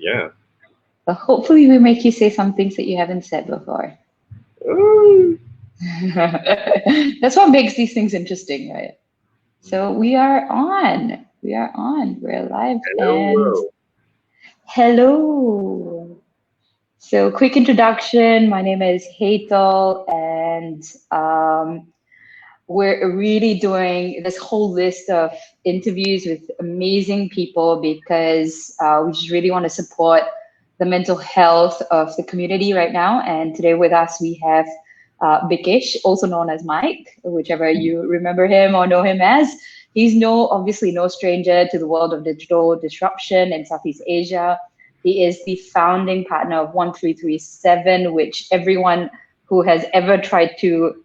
Yeah. But hopefully we make you say some things that you haven't said before. Oh, That's what makes these things interesting, right? So we are on. We are on. We're live hello and world. hello. So quick introduction. My name is Hazel and we're really doing this whole list of interviews with amazing people because we just really want to support the mental health of the community right now. And today with us, we have Bikesh, also known as Mike, whichever you remember him or know him as. He's obviously no stranger to the world of digital disruption in Southeast Asia. He is the founding partner of 1337, which everyone who has ever tried to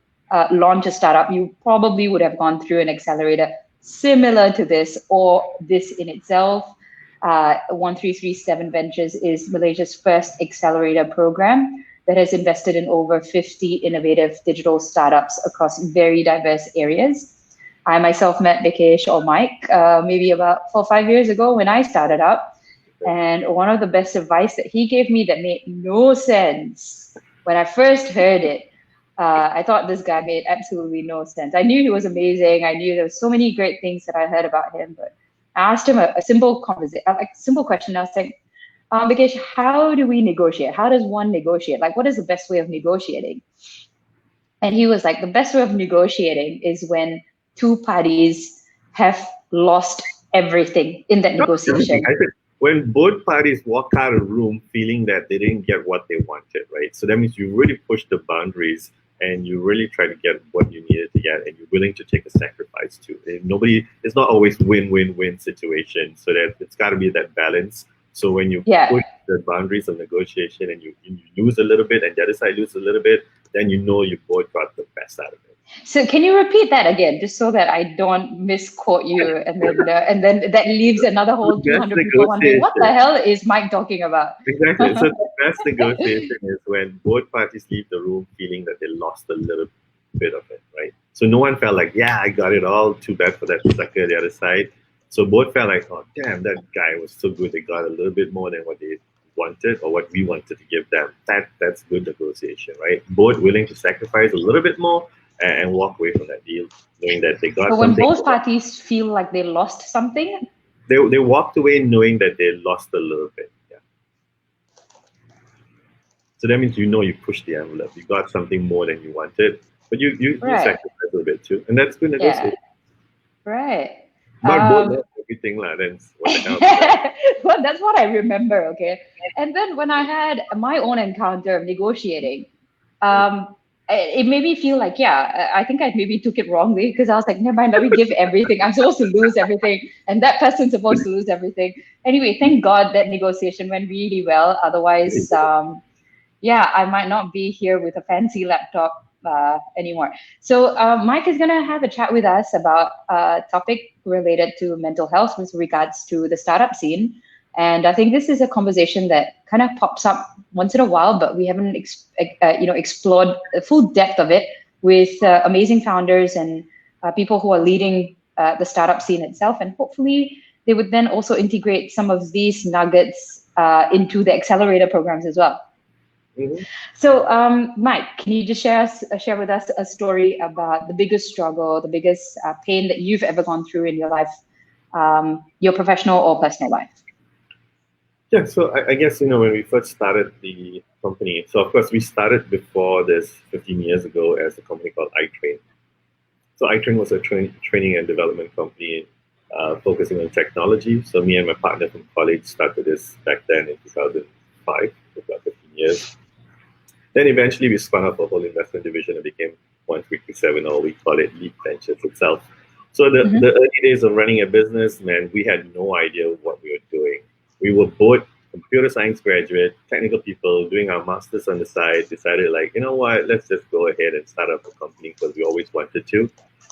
launch a startup, you probably would have gone through an accelerator similar to this or this in itself. 1337 Ventures is Malaysia's first accelerator program that has invested in over 50 innovative digital startups across very diverse areas. I myself met Bikesh or Mike maybe about 4 or 5 years ago when I started up. And one of the best advice that he gave me that made no sense when I first heard it, I thought this guy made absolutely no sense. I knew he was amazing. I knew there were so many great things that I heard about him, but I asked him a simple conversation, like simple question. I was like, Bikesh, how do we negotiate? How does one negotiate? Like, what is the best way of negotiating? And he was like, the best way of negotiating is when two parties have lost everything in that Not everything. negotiation. I think when both parties walk out of the room feeling that they didn't get what they wanted, right? So that means you really push the boundaries and you really try to get what you needed to get, and you're willing to take a sacrifice too. And nobody, it's not always win-win-win situation. So that it's got to be that balance. So when you Yeah. push the boundaries of negotiation and you lose a little bit and the other side loses a little bit, then you know you both got the best out of it. So can you repeat that again, just so that I don't misquote you, and then that leaves another The whole best 200 people wondering what the negotiation. hell is Mike talking about? Exactly. So the best negotiation is when both parties leave the room feeling that they lost a little bit of it, right? So no one felt like, yeah, I got it all. Too bad for that sucker the other side. So both felt like, oh, damn, that guy was so good. They got a little bit more than what they wanted or what we wanted to give them. That's good negotiation, right? Both willing to sacrifice a little bit more and walk away from that deal, knowing that they So got when something. both parties feel like they lost something, They walked away knowing that they lost a little bit. Yeah. So that means you know you pushed the envelope. You got something more than you wanted, but you right? sacrificed a little bit too, and that's good Yeah, negotiation. right. Not both Um, love everything lah. Then what the hell? well, that's what I remember. Okay, and then when I had my own encounter of negotiating, um, it made me feel like, yeah, I think I maybe took it wrongly because I was like, never mind, let me give everything. I'm supposed to lose everything, and that person's supposed to lose everything. Anyway, thank God that negotiation went really well. Otherwise, yeah, I might not be here with a fancy laptop anymore. So Mike is going to have a chat with us about a topic related to mental health with regards to the startup scene. And I think this is a conversation that kind of pops up once in a while, but we haven't explored the full depth of it with amazing founders and people who are leading the startup scene itself. And hopefully they would then also integrate some of these nuggets into the accelerator programs as well. Mm-hmm. So, Mike, can you just share with us a story about the biggest struggle, the biggest pain that you've ever gone through in your life, your professional or personal life? Yeah. So I guess when we first started the company. So of course we started before this 15 years ago as a company called iTrain. So iTrain was a training and development company focusing on technology. So me and my partner from college started this back then in 2005, for about 15 years. Then eventually we spun off a whole investment division and became 1337, or we call it Leap Ventures itself. So the Mm-hmm. early days of running a business, man, we had no idea what we were doing. We were both computer science graduate, technical people doing our masters on the side, decided like, you know what, let's just go ahead and start up a company because we always wanted to.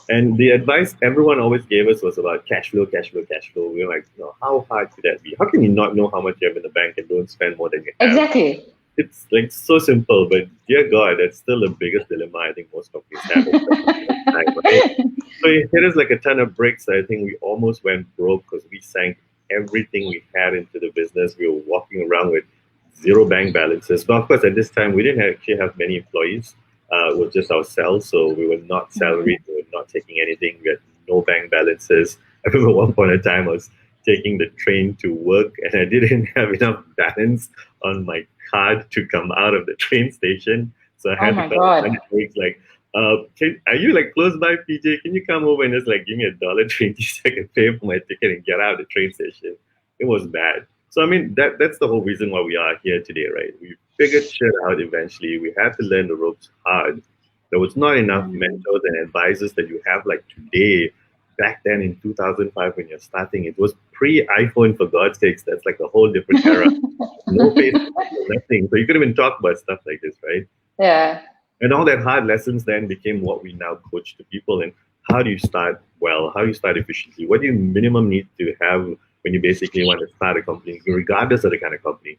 And the advice everyone always gave us was about cash flow, cash flow, cash flow. We were like, how hard could that be? How can you not know how much you have in the bank and don't spend more than you have? Exactly. It's like so simple, but dear God, that's still the biggest dilemma I think most companies have. Time, right? So it hit us like a ton of bricks. I think we almost went broke because we sank everything we had into the business. We were walking around with zero bank balances. But of course, at this time, we didn't actually have many employees. It was just ourselves, so we were not salaried. We were not taking anything. We had no bank balances. I remember one point in time, I was taking the train to work, and I didn't have enough balance on my card to come out of the train station. So I Oh had to my call my God. colleagues like, are you like close by, PJ? Can you come over and just like give me $1.20 so I can pay for my ticket and get out of the train station? It was bad. So I mean that's the whole reason why we are here today, right? We figured shit out eventually. We had to learn the ropes hard. There was not enough Mm. mentors and advisors that you have like today. Back then in 2005 when you're starting, it was pre-iPhone for God's sakes. That's like a whole different era. No Facebook, no nothing. So you couldn't even talk about stuff like this, right? Yeah. And all that hard lessons then became what we now coach to people. And how do you start well? How do you start efficiently? What do you minimum need to have when you basically want to start a company, regardless of the kind of company?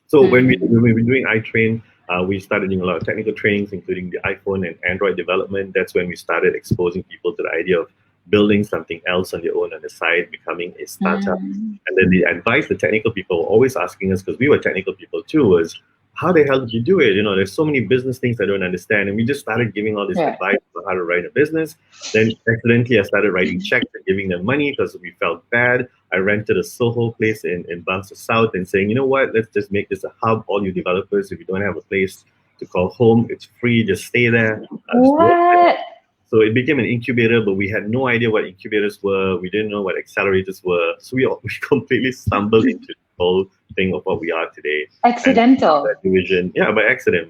So when we were doing iTrain, we started doing a lot of technical trainings, including the iPhone and Android development. That's when we started exposing people to the idea of building something else on their own on the side, becoming a startup. Mm. And then the advice the technical people were always asking us, because we were technical people too, was how the hell did you do it? You know, there's so many business things I don't understand. And we just started giving all this Yeah. advice on how to run a business. Then accidentally I started writing checks and giving them money because we felt bad. I rented a Soho place in Bangsa South and saying, you know what, let's just make this a hub. All you developers, if you don't have a place to call home, it's free. Just stay there. Just work there. What? So it became an incubator, but we had no idea what incubators were. We didn't know what accelerators were. So we completely stumbled into the whole thing of what we are today. And Accidental. that division, yeah, by accident,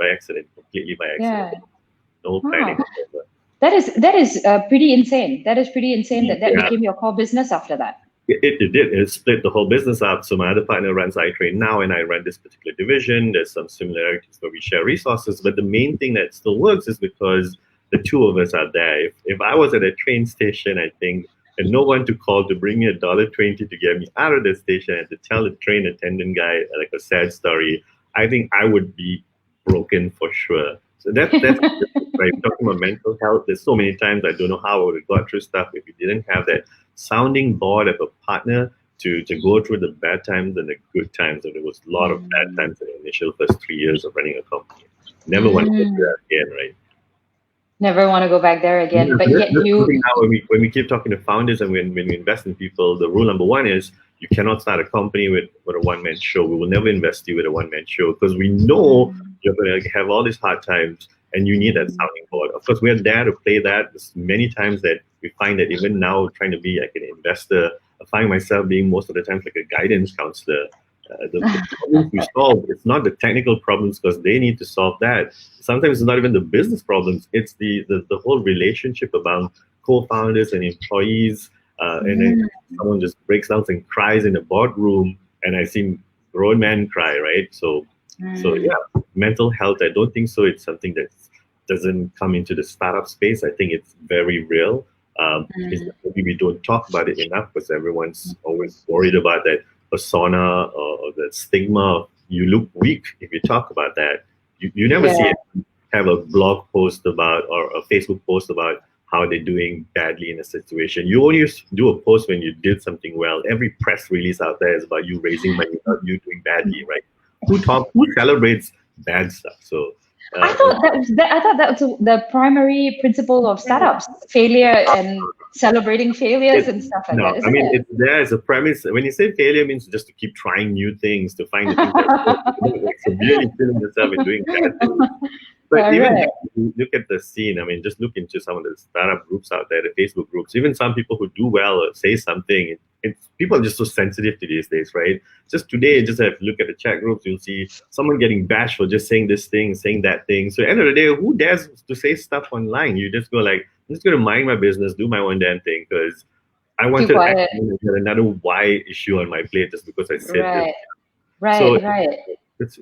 completely by accident. Yeah. No planning. Wow. That is pretty insane. That is pretty insane that that Yeah, became your core business after that. it did. It split the whole business up. So my other partner runs iTrain now, and I run this particular division. There's some similarities where we share resources, but the main thing that still works is because the two of us are there. If I was at a train station, I think, and no one to call to bring me $1.20 to get me out of the station and to tell the train attendant guy like a sad story, I think I would be broken for sure. So that's right. Talking about mental health, there's so many times I don't know how I would have got through stuff if we didn't have that sounding board of a partner to go through the bad times and the good times. And there was a lot of bad Mm. times in the initial first 3 years of running a company. Never want to go through Mm. that again, right? Never want to go back there Yeah, again. so But yet that's you. something now when we keep talking to founders and when we invest in people, the rule number one is you cannot start a company with a one man show. We will never invest you with a one man show because we know Mm. you're going to have all these hard times and you need that Mm. sounding board. Of course, we're there to play that. There's many times that we find that even now trying to be like an investor, I find myself being most of the times like a guidance counselor. The problems we solve, it's not the technical problems because they need to solve that. Sometimes it's not even the business problems, it's the whole relationship among co-founders and employees. And then Mm. someone just breaks down and cries in a boardroom, and I see grown men cry, right? So Mm. yeah, mental health, I don't think so. It's something that doesn't come into the startup space. I think it's very real. It's Mm. that maybe we don't talk about it enough because everyone's always worried about that persona or the stigma of you look weak if you talk about that. You never see Yeah. it have a blog post about or a Facebook post about how they're doing badly in a situation. You only do a post when you did something well. Every press release out there is about you raising money, about you doing badly, right? Who celebrates bad stuff? So I uh, thought I thought that was the primary principle of startups: failure and celebrating failures It, and stuff like no, that, I isn't mean it? it's there as a premise. When you say failure, means just to keep trying new things to find the things that work. You know, like severely killing yourself and doing bad things. But All even right. then, you look at the scene. I mean, just look into some of the startup groups out there, the Facebook groups. Even some people who do well or say something, people are just so sensitive to these days, right? Just today, just have look at the chat groups. You'll see someone getting bashed for just saying this thing, saying that thing. So at the end of the day, who dares to say stuff online? You just go like, I'm just going to mind my business, do my own damn thing, because I Keep wanted quiet. actually another why issue on my plate just because I said this. Right. So Right. Right.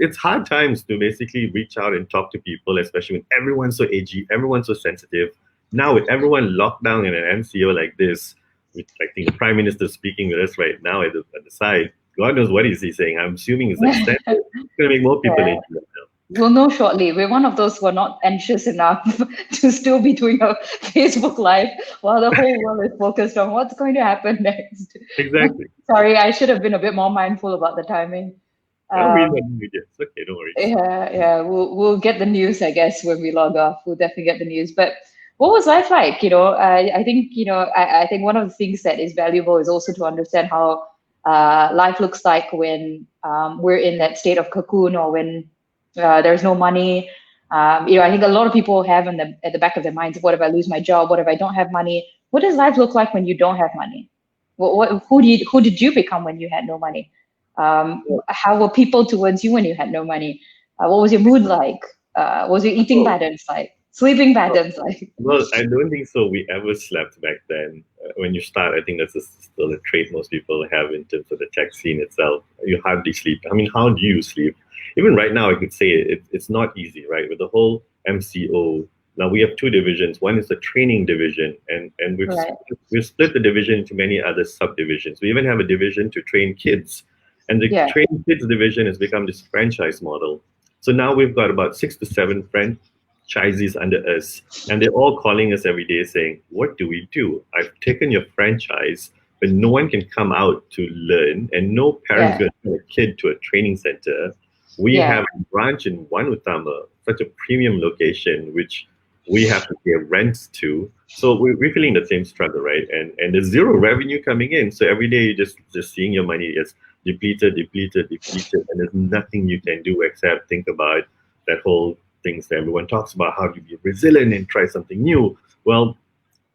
it's hard times to basically reach out and talk to people, especially when everyone's so edgy, everyone's so sensitive. Now with everyone locked down in an MCO like this, with I think the Prime Minister speaking with us right now at the side, God knows what is he saying. I'm assuming it's extended. It's gonna make more people Yeah. edgy. We'll know shortly. We're one of those who are not anxious enough to still be doing a Facebook Live while the whole world is focused on what's going to happen next. Exactly. Sorry, I should have been a bit more mindful about the timing. No, we Um, did. It's okay, no worries. yeah, we'll get the news, I guess, when we log off. We'll definitely get the news. But what was life like? I think I think one of the things that is valuable is also to understand how life looks like when we're in that state of cocoon or when there's no money. I think a lot of people have at the back of their minds, what if I lose my job? What if I don't have money? What does life look like when you don't have money? Who did you become when you had no money? How were people towards you when you had no money? What was your mood like? What was your eating Oh, patterns like? Sleeping oh, patterns like? well, I don't think so. We ever slept back then. When you start, I think still a trait most people have in terms of the tech scene itself. You hardly sleep. I mean, how do you sleep? Even right now, I could say it's not easy, right? With the whole MCO, now we have two divisions. One is the training division, and Right. we've split the division into many other subdivisions. We even have a division to train kids, and the Yeah. train kids division has become this franchise model. So now we've got about 6 to 7 franchisees under us, and they're all calling us every day saying, "What do we do? I've taken your franchise, but no one can come out to learn, and no parents Yeah. going to send a kid to a training center. We Yeah. have a branch in One Utama, such a premium location, which we have to pay rents to. So we're feeling the same struggle, right? And there's zero revenue coming in. So every day you're just seeing your money is depleted, depleted, depleted, and there's nothing you can do except think about that whole things that everyone talks about, how to be resilient and try something new. Well,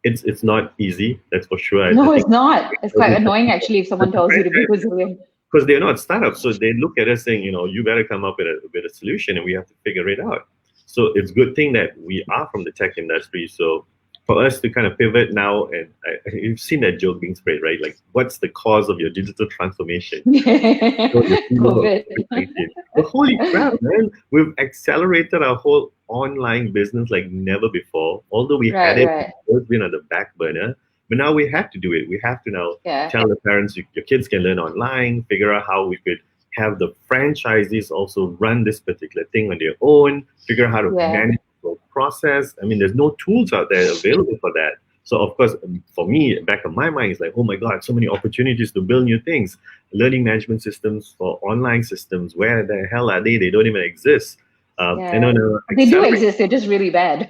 it's not easy, that's for sure. I No, think it's not. It's quite annoying actually if someone tells you to be resilient. because they're not startups, so they look at us saying, you better come up with a solution, and we have to figure it out. So it's a good thing that we are from the tech industry. So for us to kind of pivot now, and you've seen that joke being spread, right? Like, what's the cause of your digital transformation? The CEO of COVID. COVID-19. Well, holy crap, man! We've accelerated our whole online business like never before. Although we had Right, it, right. it's been on the back burner, but now we have to do it. We have to now Yeah. tell the parents your kids can learn online. Figure out how we could have the franchisees also run this particular thing on their own. Figure out how to Yeah. manage the whole process. I mean, there's no tools out there available for that. So of course, for me, back of my mind is like, oh my God, so many opportunities to build new things. Learning management systems for online systems. Where the hell are they? They don't even exist. And Yeah. on a They do accelerate, exist, they're just really bad.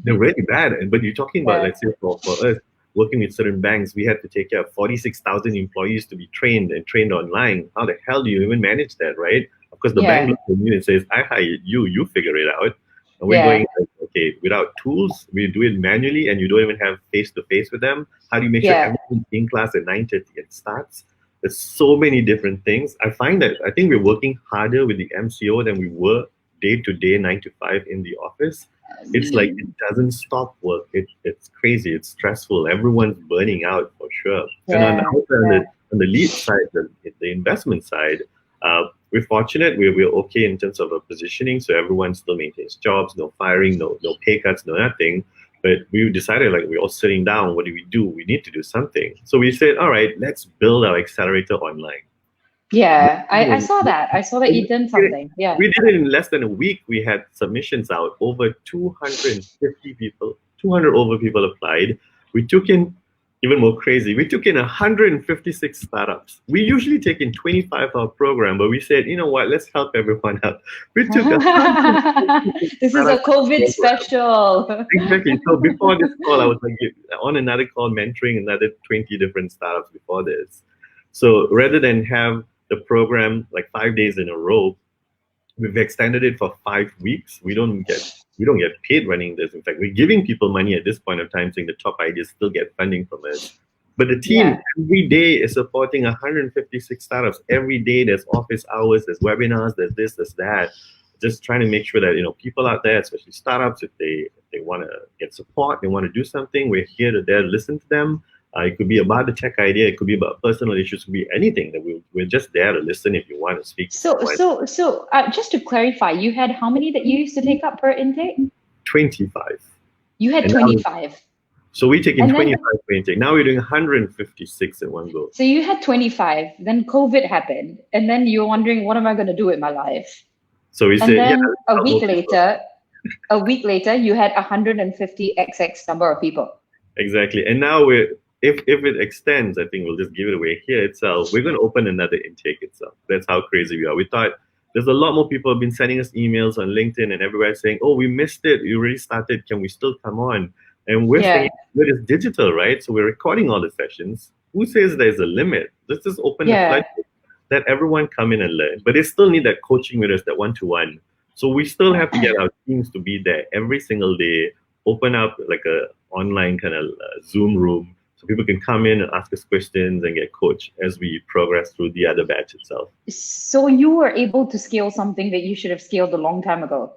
they're really bad. But you're talking about, Yeah. let's say, for us, working with certain banks, we had to take care of 46,000 employees to be trained and trained online. How the hell do you even manage that, right? Of course, the bank Yeah. looks at you and says, I hired you, you figure it out. And we're Yeah. going, like, okay, without tools, we do it manually, and you don't even have face to face with them. How do you make sure Yeah. everyone's in class at 9:30 and starts? There's so many different things. I think we're working harder with the MCO than we were day to day, 9 to 5 in the office. It's like it doesn't stop work. It's crazy. It's stressful. Everyone's burning out for sure. And on Yeah. the, on the lead side, the investment side, we're fortunate. We're okay in terms of our positioning. So everyone still maintains jobs, no firing, no pay cuts, no nothing. But we decided, like, we're all sitting down. What do we do? We need to do something. So we said, all right, let's build our accelerator online. Yeah. I saw that. I saw that you done something. Yeah. We did it in less than a week. We had submissions out. Over 250 people, 200 over people applied. We took in, even more crazy, we took in 156 startups. We usually take in 25 our program, but we said, you know what, let's help everyone out. We took 156 This is a startups COVID program. special. Exactly. So before this call, I was like on another call mentoring another 20 different startups before this. So rather than have the program like 5 days in a row, we've extended it for 5 weeks. We don't get paid running this. In fact, we're giving people money at this point of time, saying the top ideas still get funding from us. But the team Yeah. every day is supporting 156 startups. Every day there's office hours, there's webinars, there's this, there's that. Just trying to make sure that people out there, especially startups, if they want to get support, they want to do something, we're here to there listen to them. It could be about the tech idea, it could be about personal issues, it could be anything. That we're just there to listen if you want to speak to So, someone. so, so, just to clarify, you had how many that you used to take up per intake? 25. You had And now, 25. so we take in And then, 25 per intake. Now we're doing 156 in one go. so you had 25, then COVID happened, and then you're wondering, what am I going to do with my life? So we And said, yeah, then let's help more people. a week later, you had 150 XX number of people. Exactly. And now if it extends, I think we'll just give it away here itself. We're going to open another intake itself. That's how crazy we are. We thought there's a lot more people have been sending us emails on LinkedIn and everywhere saying, "Oh, we missed it. You already started. Can we still come on?" And we're saying, Yeah. "Well, it's digital, right? So we're recording all the sessions. Who says there's a limit? Let's just open the Yeah. floodgates. Let everyone come in and learn." But they still need that coaching with us, that one-to-one. So we still have to get our teams to be there every single day, open up like a online kind of Zoom room so people can come in and ask us questions and get coached as we progress through the other batch itself. So you were able to scale something that you should have scaled a long time ago.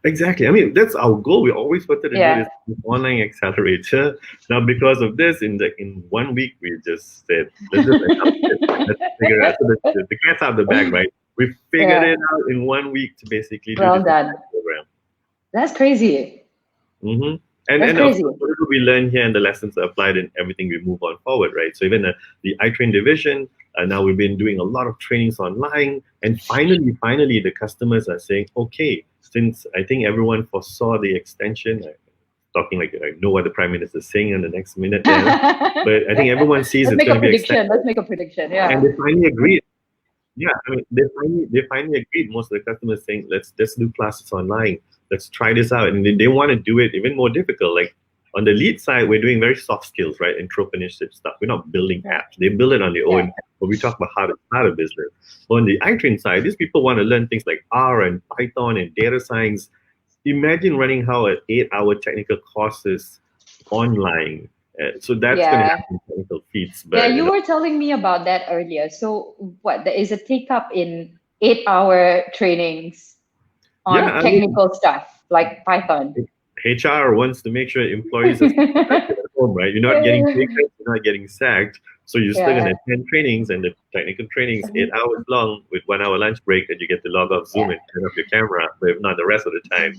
Exactly. I mean, that's our goal. We always wanted to do Yeah. this online accelerator. Now, because of this, in 1 week, we just said, let's just announce it. Let's figure it out. So the cat's out of the bag, right? We figured Yeah. it out in 1 week to basically do Well this done. program. That's crazy. Mm-hmm. And That's of crazy. course, whatever we learn here and the lessons are applied in everything we move on forward, right? So even the iTrain division, now we've been doing a lot of trainings online, and finally, the customers are saying, okay, since I think everyone foresaw the extension, talking like I know what the Prime Minister is saying in the next minute there, but I think everyone sees Let's it's make going a to be prediction. extended, Let's make a prediction. and Yeah. they finally agreed. Yeah, I mean, they finally agreed. Most of the customers saying, let's do classes online. Let's try this out, and they want to do it even more difficult. Like on the lead side, we're doing very soft skills, right? Entrepreneurship stuff. We're not building Yeah. apps. They build it on their Yeah. own. But we talk about how to start a business. But on the iTrain side, these people want to learn things like R and Python and data science. Imagine running how an 8-hour technical course is online. So that's going to Yeah. happen technical feats, Yeah, but you were telling me about that earlier. So what, there is a take up in 8 hour trainings yeah, on I mean, technical stuff like Python. HR wants to make sure employees are still productive at home, right? You're not getting pay cuts, you're not getting sacked. So you're still going Yeah. to attend trainings, and the technical trainings 8 hours long with 1 hour lunch break, and you get to log off Zoom Yeah. and turn off your camera. But if not, the rest of the time,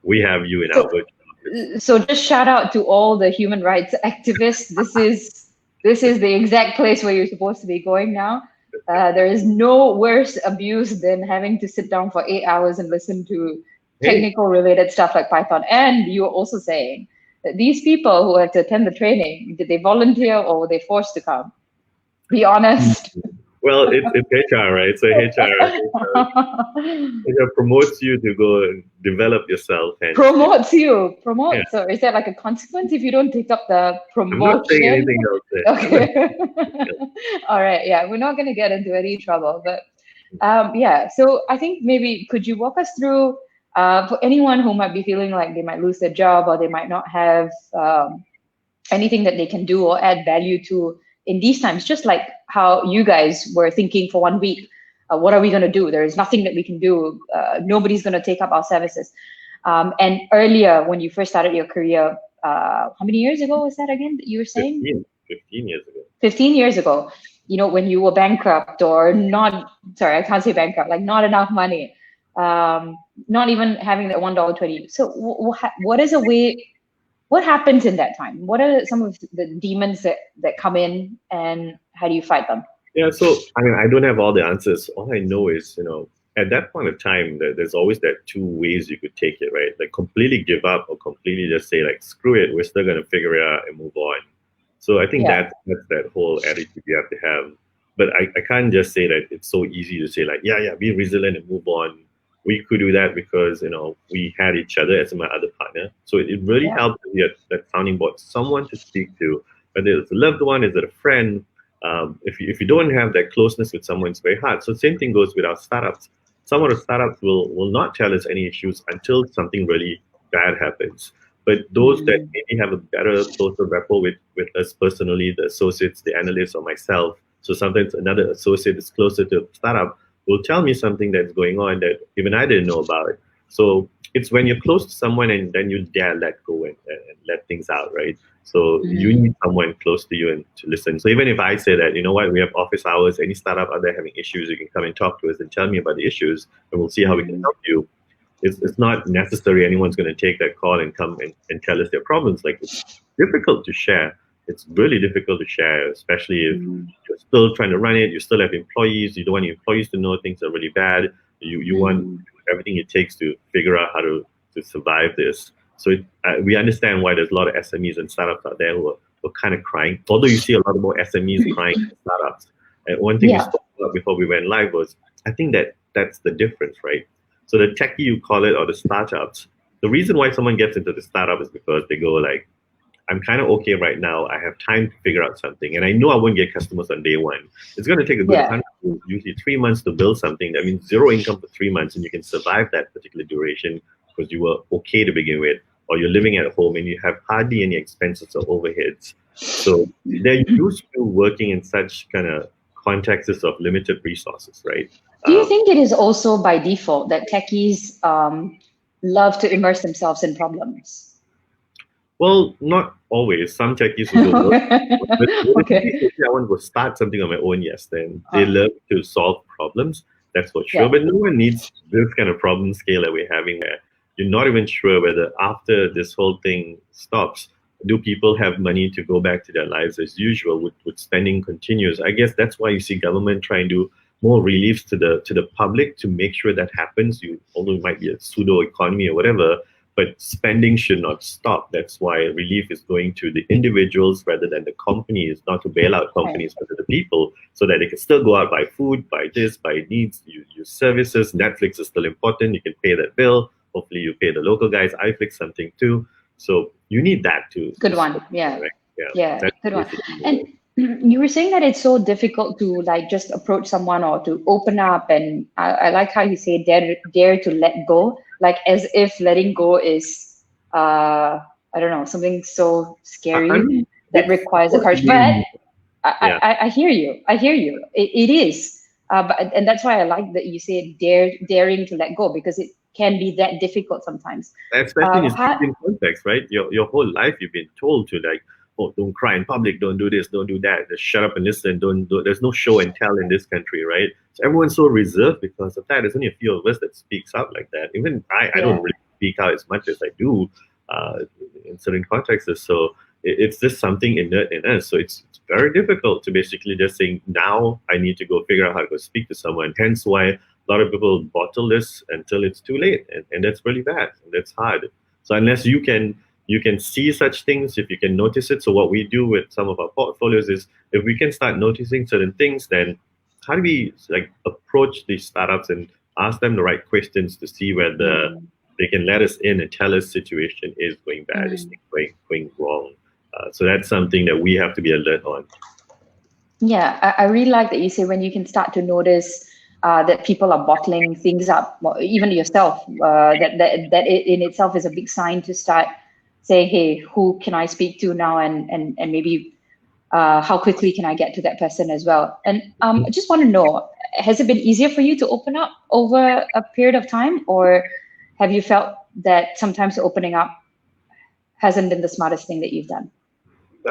we have you in our So virtual office. so just shout out to all the human rights activists. This is the exact place where you're supposed to be going now. There is no worse abuse than having to sit down for 8 hours and listen to Hey, technical related stuff like Python. And you were also saying that these people who have to attend the training, did they volunteer or were they forced to come? Be honest. well, it's HR, right? So HR promotes you to go and develop yourself, and Promotes you. yeah, Promotes. So is there like a consequence if you don't take up the I'm not saying promotion? anything else there. I'm not Okay. All right. Yeah, we're not going to get into any trouble, but yeah. So I think maybe could you walk us through for anyone who might be feeling like they might lose their job or they might not have anything that they can do or add value to in these times, just like how you guys were thinking for 1 week. What are we going to do? There is nothing that we can do. Nobody's going to take up our services. And earlier, when you first started your career, how many years ago was that again that you were saying? 15 years ago. 15 years ago, when you were bankrupt or not, sorry, I can't say bankrupt, like not enough money, not even having that $1.20. So what is a way, what happens in that time? What are some of the demons that come in and how do you fight them? Yeah, so I mean, I don't have all the answers. All I know is, at that point of time, there's always that two ways you could take it, right? Like completely give up or completely just say like, screw it, we're still gonna figure it out and move on. So I think Yeah. that's that whole attitude you have to have. But I can't just say that it's so easy to say like, yeah, be resilient and move on. We could do that because we had each other as my other partner. So it really Yeah. helped to get that sounding board, someone to speak to, whether it's a loved one, is it a friend. If you don't have that closeness with someone, it's very hard. So same thing goes with our startups. Some of the startups will not tell us any issues until something really bad happens. But those that maybe have a better, closer rapport with us personally, the associates, the analysts, or myself. So sometimes another associate is closer to a startup will tell me something that's going on that even I didn't know about. So it's when you're close to someone and then you dare let go and let things out, right? So you need someone close to you and to listen. So even if I say that, you know what, we have office hours, any startup out there having issues, you can come and talk to us and tell me about the issues, and we'll see how we can help you. It's not necessary anyone's going to take that call and come and tell us their problems. Like it's difficult to share. It's really difficult to share, especially if you're still trying to run it, you still have employees, you don't want your employees to know things are really bad. You want everything it takes to figure out how to survive this. So we understand why there's a lot of SMEs and startups out there who are kind of crying. Although you see a lot more SMEs crying than startups. And one thing we Yeah. spoke about before we went live was, I think that's the difference, right? So the techie, you call it, or the startups, the reason why someone gets into the startup is because they go like, I'm kind of okay right now. I have time to figure out something, and I know I won't get customers on day one. It's going to take a good Yeah. usually 3 months to build something. That means zero income for 3 months, and you can survive that particular duration because you were okay to begin with, or you're living at home and you have hardly any expenses or overheads. So they're used to working in such kind of contexts of limited resources, right? Do you think it is also by default that techies love to immerse themselves in problems? Well, not always. Some techies will go work. But Okay. if I want to go start something on my own, yes, then they Uh, love to solve problems. That's for sure. yeah. But no one needs this kind of problem scale that we're having where you're not even sure whether after this whole thing stops, do people have money to go back to their lives as usual? Would spending continues? I guess that's why you see government trying to do more reliefs to the public to make sure that happens. Although it might be a pseudo economy or whatever, but spending should not stop. That's why relief is going to the individuals rather than the companies, not to bail out Right. companies, but to the people, so that they can still go out, buy food, buy this, buy needs, use services. Netflix is still important. You can pay that bill. Hopefully, you pay the local guys. iFlix something too. So you need that to Good support, one. Yeah. right? Yeah, Yeah. that's Good one. basically the And goal. you were saying that it's so difficult to like just approach someone or to open up. And I like how you say dare to let go, like as if letting go is, I don't know, something so I scary mean, that it's requires the supposed to courage. But be, yeah. I hear you. I hear you. It is. And that's why I like that you say daring to let go because it can be that difficult sometimes. Especially in this How, Indian context, right? Your whole life you've been told to like, oh, don't cry in public, don't do this, don't do that, just shut up and listen, don't do. There's no show and tell in this country, right? So everyone's so reserved because of that. There's only a few of us that speaks out like that. Even I don't yeah. really speak out as much as I do uh, in certain contexts. So it's just something inert in us. So it's very difficult to basically just say now I need to go figure out how to go speak to someone. Hence why a lot of people bottle this until it's too late, and that's really bad and that's hard. So unless you can see such things, if you can notice it. So what we do with some of our portfolios is if we can start noticing certain things, then how do we like approach these startups and ask them the right questions to see whether Mm, they can let us in and tell us situation is going bad, is mm. going wrong. So that's something that we have to be alert on. Yeah, I really like that you say when you can start to notice that people are bottling things up, or even yourself, that it in itself is a big sign to start saying, hey, who can I speak to now, and maybe how quickly can I get to that person as well? And I just want to know, has it been easier for you to open up over a period of time, or have you felt that sometimes opening up hasn't been the smartest thing that you've done?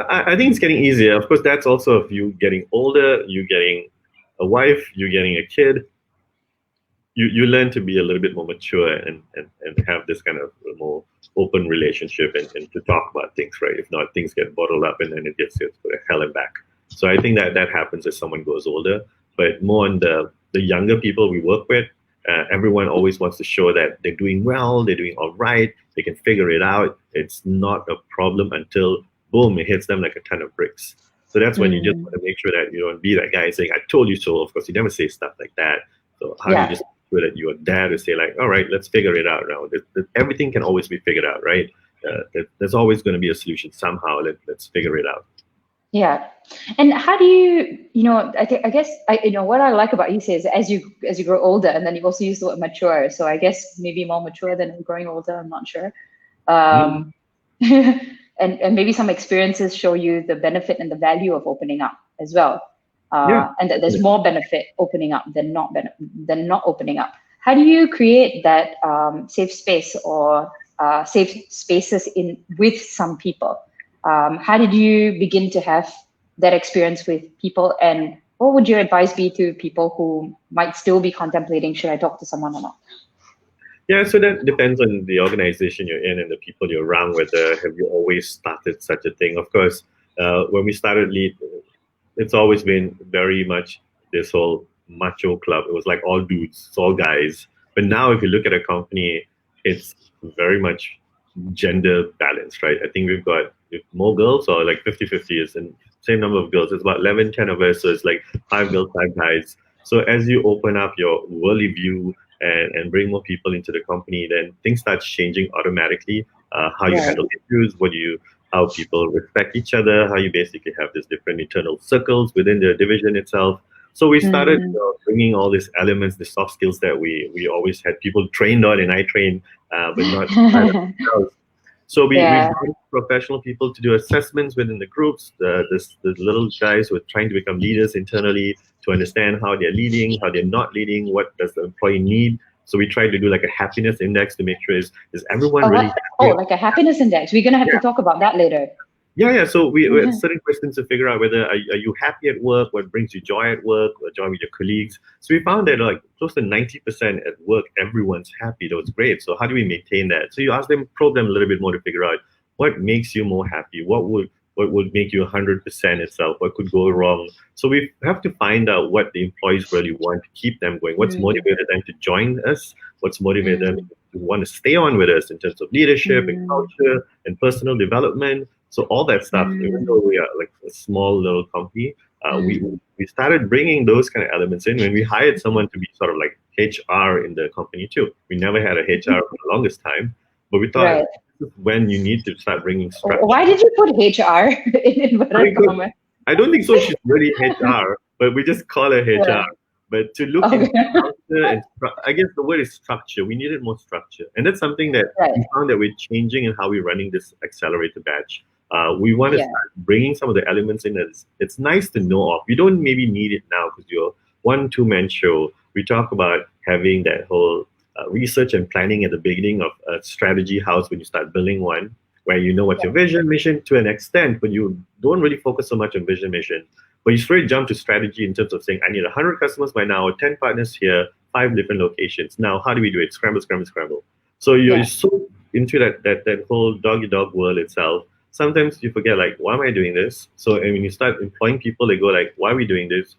I think it's getting easier. Of course, that's also of you getting older, you getting a wife, you getting a kid. You learn to be a little bit more mature and have this kind of more open relationship and to talk about things, right? If not, things get bottled up and then it gets to hell and back. So I think that happens as someone goes older, but more on the younger people we work with. Everyone always wants to show that they're doing well, they're doing all right, they can figure it out. It's not a problem until boom, it hits them like a ton of bricks. So that's when you just Mm, want to make sure that you don't be that guy saying, I told you so. Of course, you never say stuff like that. So how do you yeah. just make sure that you are there to say like, all right, let's figure it out now. Everything can always be figured out, right? There's always going to be a solution somehow. Let's figure it out. Yeah. And how do you, I guess what I like about you is as you grow older, and then you also use the word mature. So I guess maybe more mature than growing older, I'm not sure. Mhm. Um, and maybe some experiences show you the benefit and the value of opening up as well. Yeah. And that there's more benefit opening up than not opening up. How do you create that safe space or safe spaces in with some people? How did you begin to have that experience with people, and what would your advice be to people who might still be contemplating should I talk to someone or not? Yeah, so that depends on the organization you're in and the people you're around. Whether have you always started such a thing? Of course, when we started Lead, it's always been very much this whole macho club. It was like all dudes, it's all guys. But now, if you look at a company, it's very much gender balanced, right? I think we've got more girls, or like 50-50 is the same number of girls. It's about 11, 10 of us. So it's like five girls, five guys. So as you open up your worldly view and bring more people into the company, then things start changing automatically. How you Right. handle issues, how people respect each other, how you basically have these different internal circles within the division itself. So we started Mm, bringing all these elements, the soft skills that we always had people trained on, and I trained, but not ourselves. So we yeah. brought in professional people to do assessments within the groups. The little guys who are trying to become leaders internally to understand how they're leading, how they're not leading, what does the employee need. So we tried to do like a happiness index to make sure is everyone Oh, really what? Oh, happy? like a happiness index. We're gonna have to talk about that later. Yeah. So we had certain questions to figure out whether are you happy at work, what brings you joy at work, or joy with your colleagues. So we found that like close to 90% at work, everyone's happy. That was great. So how do we maintain that? So you ask them, probe them a little bit more to figure out what makes you more happy. What would make you 100% itself? What could go wrong? So we have to find out what the employees really want to keep them going. What's Mm, motivated them to join us? What's motivated them mm, to want to stay on with us in terms of leadership and mm, culture and personal development? So all that stuff, even mm, though we are like a small little company, we mm. we started bringing those kind of elements in when we hired someone to be sort of like HR in the company too. We never had a HR for the longest time, but we thought Right. this is when you need to start bringing structure. Why did you put HR in I inverted mean, 'cause commas? I don't think so. She's really HR, but we just call her HR. Yeah. But to look Okay. into culture and I guess the word is structure. We needed more structure, and that's something that Right. we found that we're changing in how we're running this accelerator batch. We want to Yeah. start bringing some of the elements in. That it's nice to know of. You don't maybe need it now because you're one two-man show. We talk about having that whole research and planning at the beginning of a strategy house when you start building one, where you know what's Yeah. your vision, mission to an extent, but you don't really focus so much on vision, mission. But you straight jump to strategy in terms of saying, I need 100 customers by now, 10 partners here, five different locations. Now, how do we do it? Scramble, scramble, scramble. So you're Yeah. so into that whole doggy dog world itself. Sometimes you forget, like, why am I doing this? So and when you start employing people, they go like, why are we doing this?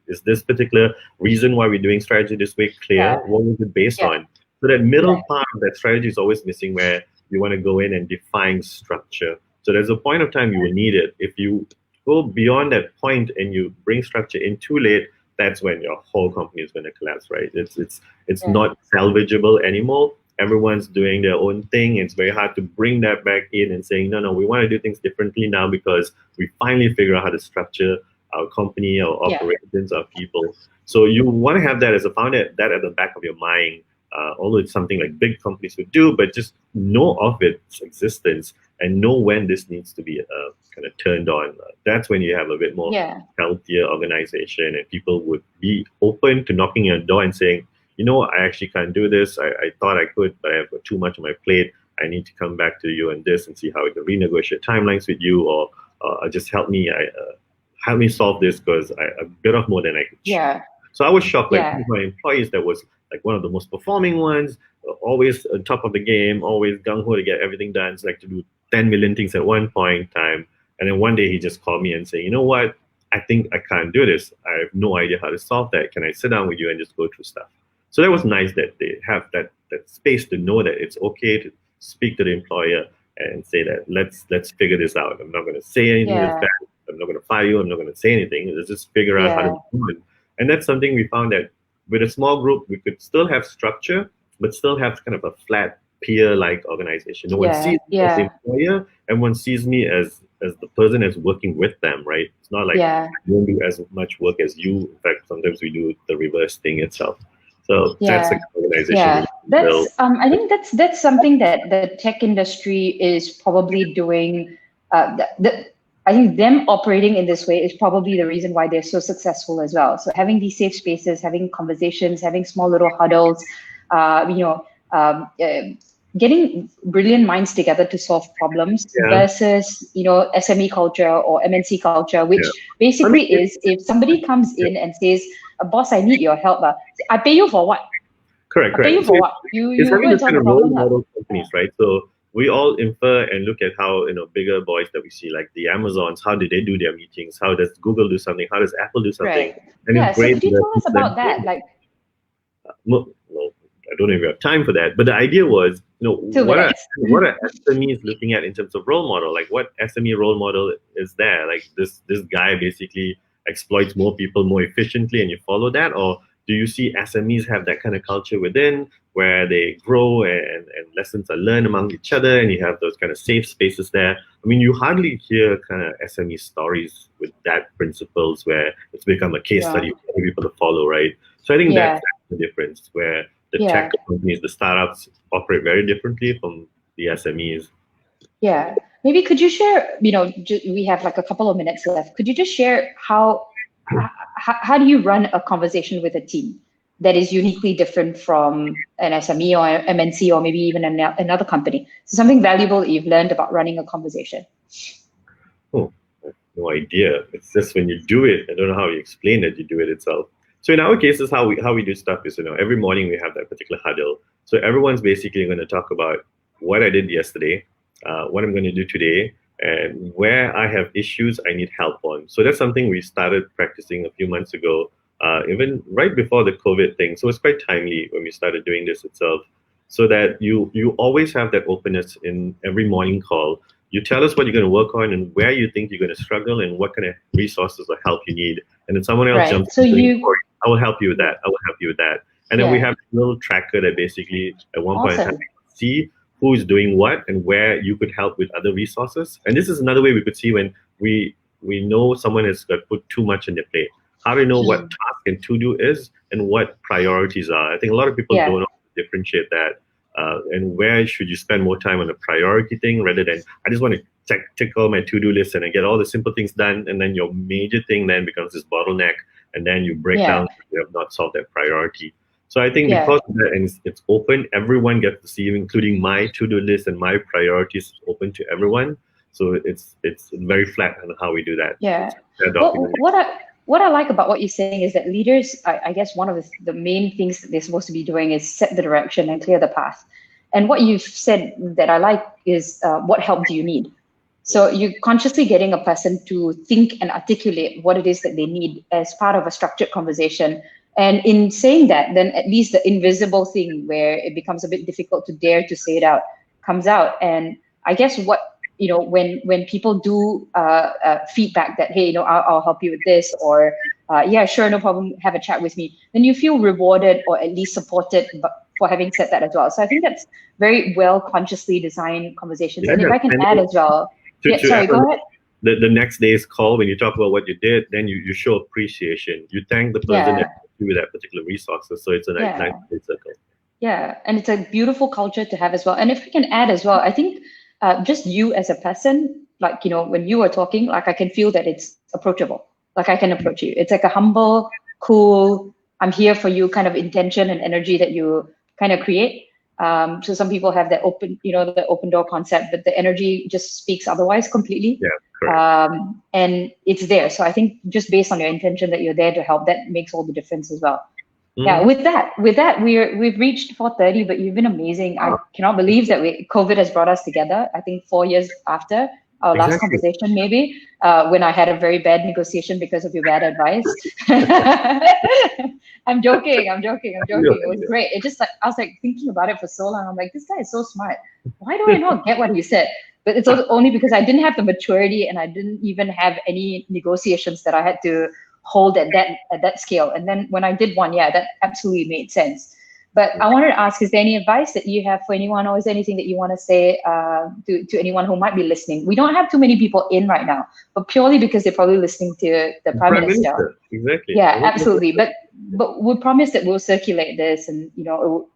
Is this particular reason why we're doing strategy this way clear? Yeah. What was it based Yeah. on? So that middle Yeah. part of that strategy is always missing, where you want to go in and define structure. So there's a point of time you will need it. If you go beyond that point and you bring structure in too late, that's when your whole company is going to collapse, right? It's Yeah. not salvageable anymore. Everyone's doing their own thing. It's very hard to bring that back in and saying, no, we want to do things differently now because we finally figure out how to structure our company, our Yeah. operations, our people. So you want to have that as a founder, that at the back of your mind, although it's something like big companies would do, but just know of its existence and know when this needs to be kind of turned on. That's when you have a bit more Yeah. healthier organization, and people would be open to knocking your door and saying, I actually can't do this. I thought I could, but I have got too much on my plate. I need to come back to you on this and see how we can renegotiate timelines with you, or just help me solve this because I bit off more than I could chew. Yeah. So I was shocked. Like Yeah. my employees, that was like one of the most performing ones, always on top of the game, always gung ho to get everything done. It's like to do 10 million things at one point in time. And then one day he just called me and said, you know what? I think I can't do this. I have no idea how to solve that. Can I sit down with you and just go through stuff? So that was nice that they have that space to know that it's okay to speak to the employer and say that let's figure this out. I'm not going to say anything that's Yeah. bad. I'm not going to fire you. I'm not going to say anything. Let's just figure out how to Yeah. do it. And that's something we found that with a small group, we could still have structure, but still have kind of a flat peer-like organization. No one Yeah. sees me as the Yeah. employer, and one sees me as the person that's working with them, right? It's not like Yeah. I don't do as much work as you. In fact, sometimes we do the reverse thing itself. So that's the Yeah. kind of organization we Yeah. need to That's build. I think that's something that the tech industry is probably doing. I think them operating in this way is probably the reason why they're so successful as well. So having these safe spaces, having conversations, having small little huddles, uh, you know, um, uh, getting brilliant minds together to solve problems Yeah, versus SME culture or MNC culture, yeah. which I mean, basically is if somebody comes in and says, "Boss, I need your help," I pay you for what? correct, I pay correct. you So for what? You it's you go having and this solve kind the of role problem lah. model companies, right? So we all infer and look at how bigger boys that we see, like the Amazons, how do they do their meetings? How does Google do something? How does Apple do something? Right. And it's Yeah. So great could you that tell us people about then that? Like, well, don't know if we have time for that. But the idea was, 2 minutes. what are SMEs looking at in terms of role model? Like, what SME role model is there? Like, this guy basically exploits more people more efficiently, and you follow that, or do you see SMEs have that kind of culture within where they grow and lessons are learned among each other, and you have those kind of safe spaces there? I mean, you hardly hear kind of SME stories with that principles where it's become a case study for people to follow, right? So I think that's the difference, where the tech companies, the startups operate very differently from the SMEs. Yeah. Maybe could you share, we have like a couple of minutes left. Could you just share how do you run a conversation with a team that is uniquely different from an SME or MNC or maybe even another company? So something valuable that you've learned about running a conversation. Oh, I have no idea. It's just when you do it, I don't know how you explain it, you do it itself. So in our cases, how we do stuff is, every morning we have that particular huddle. So everyone's basically going to talk about what I did yesterday, what I'm going to do today, and where I have issues I need help on. So that's something we started practicing a few months ago, even right before the COVID thing. So it's quite timely when we started doing this itself, so that you always have that openness in every morning call. You tell us what you're going to work on and where you think you're going to struggle and what kind of resources or help you need. And then someone else jumps in. I will help you with that. I will help you with that. And then we have a little tracker that basically at one point in time see who's doing what and where you could help with other resources. And this is another way we could see when we know someone has got put too much on their plate. How do you know what task and to-do is and what priorities are? I think a lot of people don't know how to differentiate that. And where should you spend more time on a priority thing rather than, I just want to tick all my to-do list and I get all the simple things done, and then your major thing then becomes this bottleneck, and then you break down because you have not solved that priority. So I think because of that, and it's open, everyone gets to see, including my to-do list and my priorities open to everyone. So it's very flat on how we do that. Yeah. What I like about what you're saying is that leaders, I guess one of the main things that they're supposed to be doing is set the direction and clear the path. And what you've said that I like is what help do you need? So you're consciously getting a person to think and articulate what it is that they need as part of a structured conversation. And in saying that, then at least the invisible thing where it becomes a bit difficult to dare to say it out comes out. And I guess when people do feedback that, hey, I'll help you with this, or yeah, sure, no problem, have a chat with me, then you feel rewarded or at least supported for having said that as well. So I think that's very well consciously designed conversations. And if I can add as well, go ahead. The next day's call, when you talk about what you did, then you show appreciation. You thank the person that helped you with that particular resources. So it's a nice circle. Yeah, and it's a beautiful culture to have as well. And if I can add as well, I think just you as a person, like, when you are talking, like I can feel that it's approachable. Like I can approach you. It's like a humble, cool, I'm here for you kind of intention and energy that you kind of create. So some people have that open, the open door concept, but the energy just speaks otherwise completely. Yeah, correct. And it's there. So I think just based on your intention that you're there to help, that makes all the difference as well. Yeah, with that, we've reached 4:30, but you've been amazing. I cannot believe that COVID has brought us together. I think 4 years after our last conversation, maybe, when I had a very bad negotiation because of your bad advice. I'm joking. It was great. It just I was like thinking about it for so long. I'm like, this guy is so smart. Why do I not get what he said? But it's only because I didn't have the maturity and I didn't even have any negotiations that I had to hold at that scale. And then when I did one, that absolutely made sense. But I wanted to ask, is there any advice that you have for anyone, or is there anything that you want to say to anyone who might be listening? We don't have too many people in right now, but purely because they're probably listening to the Prime Minister. Exactly. Yeah, absolutely. But we promise that we'll circulate this, and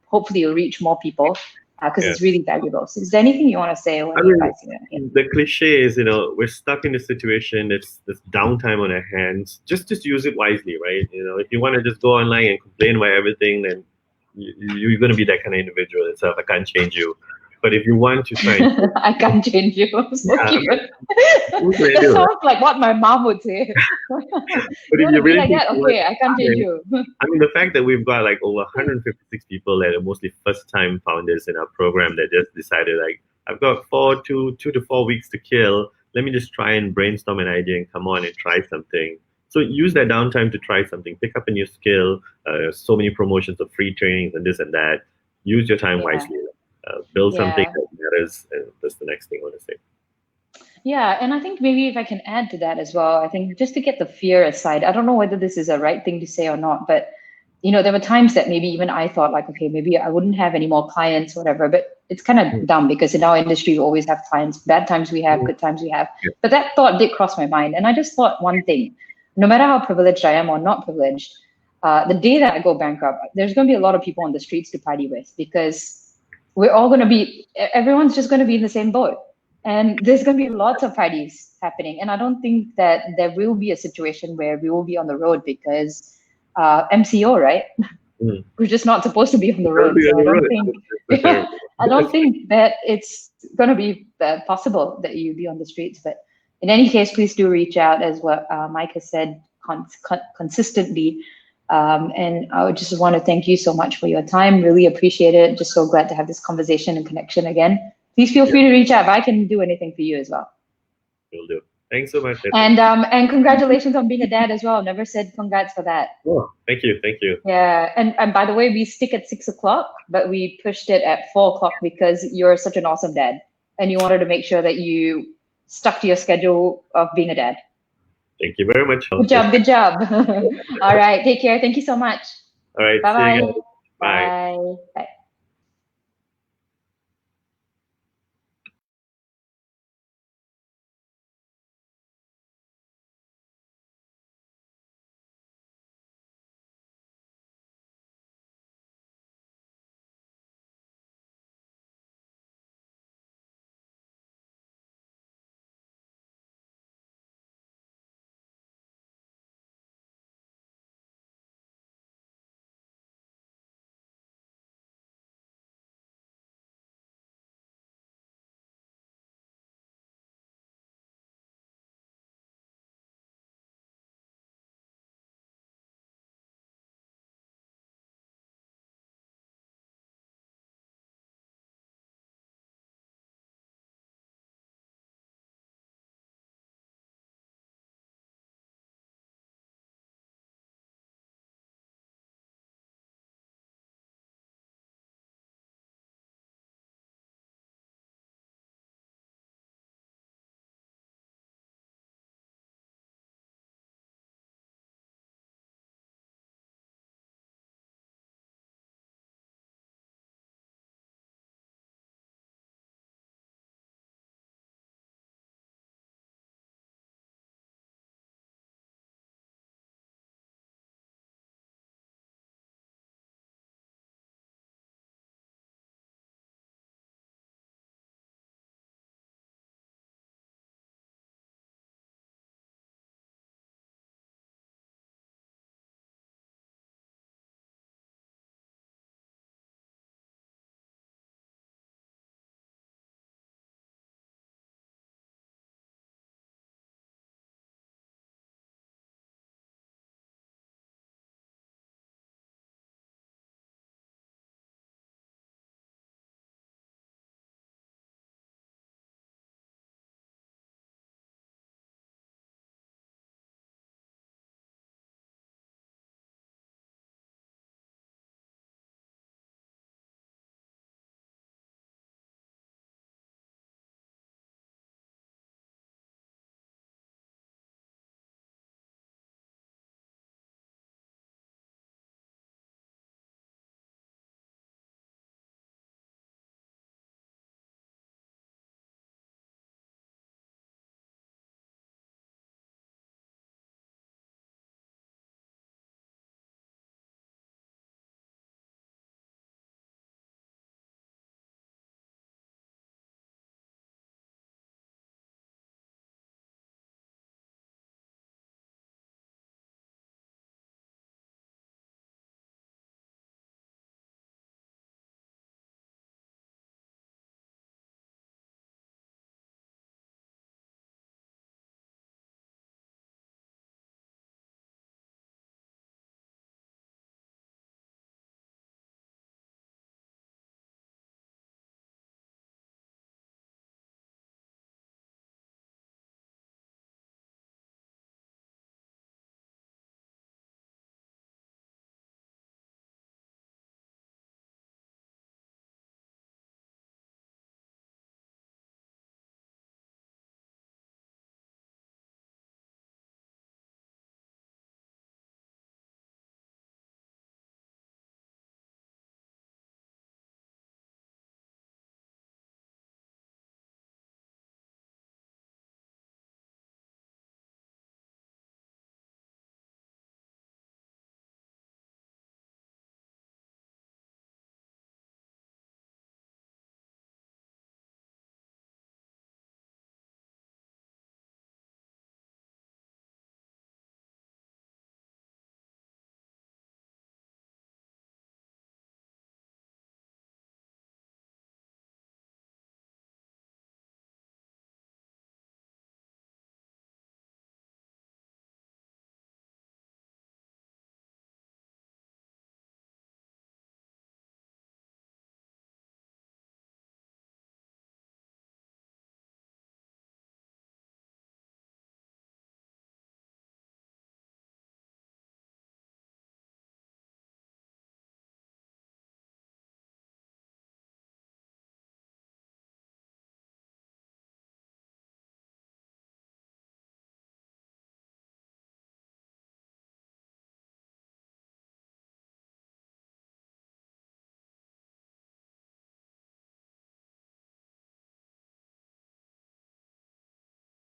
hopefully it'll reach more people because it's really valuable. So is there anything you want to say? The cliche is, we're stuck in a situation that's downtime on our hands. Just use it wisely, right? If you want to just go online and complain about everything, then you're going to be that kind of individual itself. I can't change you. But if you want to try and I can't change you. So cute. That sounds like what my mom would say. But if you really like that, okay, I can't change you. I mean, the fact that we've got like over 156 people that are mostly first-time founders in our program that just decided, like, I've got 2 to 4 weeks to kill. Let me just try and brainstorm an idea and come on and try something. So use that downtime to try something, pick up a new skill. So many promotions of free trainings and this and that. use your time Yeah. wisely. Build something Yeah. that matters, and that's the next thing I want to say. Yeah, and I think maybe if I can add to that as well, I think just to get the fear aside, I don't know whether this is a right thing to say or not, but there were times that maybe even I thought like, okay, maybe I wouldn't have any more clients, whatever. But it's kind of Mm. dumb because in our industry we always have clients. Bad times we have, good times we have. Yeah. But that thought did cross my mind, and I just thought one thing: no matter how privileged I am or not privileged, the day that I go bankrupt, there's going to be a lot of people on the streets to party with because we're all going to be, everyone's just going to be in the same boat. And there's going to be lots of parties happening. And I don't think that there will be a situation where we will be on the road because MCO, right? Mm. We're just not supposed to be on the road. Be on So I the don't road. think, That's for sure. I don't think that it's going to be possible that you be on the streets. But in any case, please do reach out, as what Mike has said, consistently. And I would just want to thank you so much for your time. Really appreciate it. Just so glad to have this conversation and connection again. Please feel free to reach out if I can do anything for you as well. Will do. Thanks so much. And congratulations on being a dad as well. Never said congrats for that. Oh, thank you. Thank you. Yeah. And by the way, we stick at 6 o'clock, but we pushed it at 4 o'clock because you're such an awesome dad. And you wanted to make sure that you stuck to your schedule of being a dad. Thank you very much. Good job. Good job. All right. Take care. Thank you so much. All right. Bye-bye. See you guys. Bye. Bye. Bye.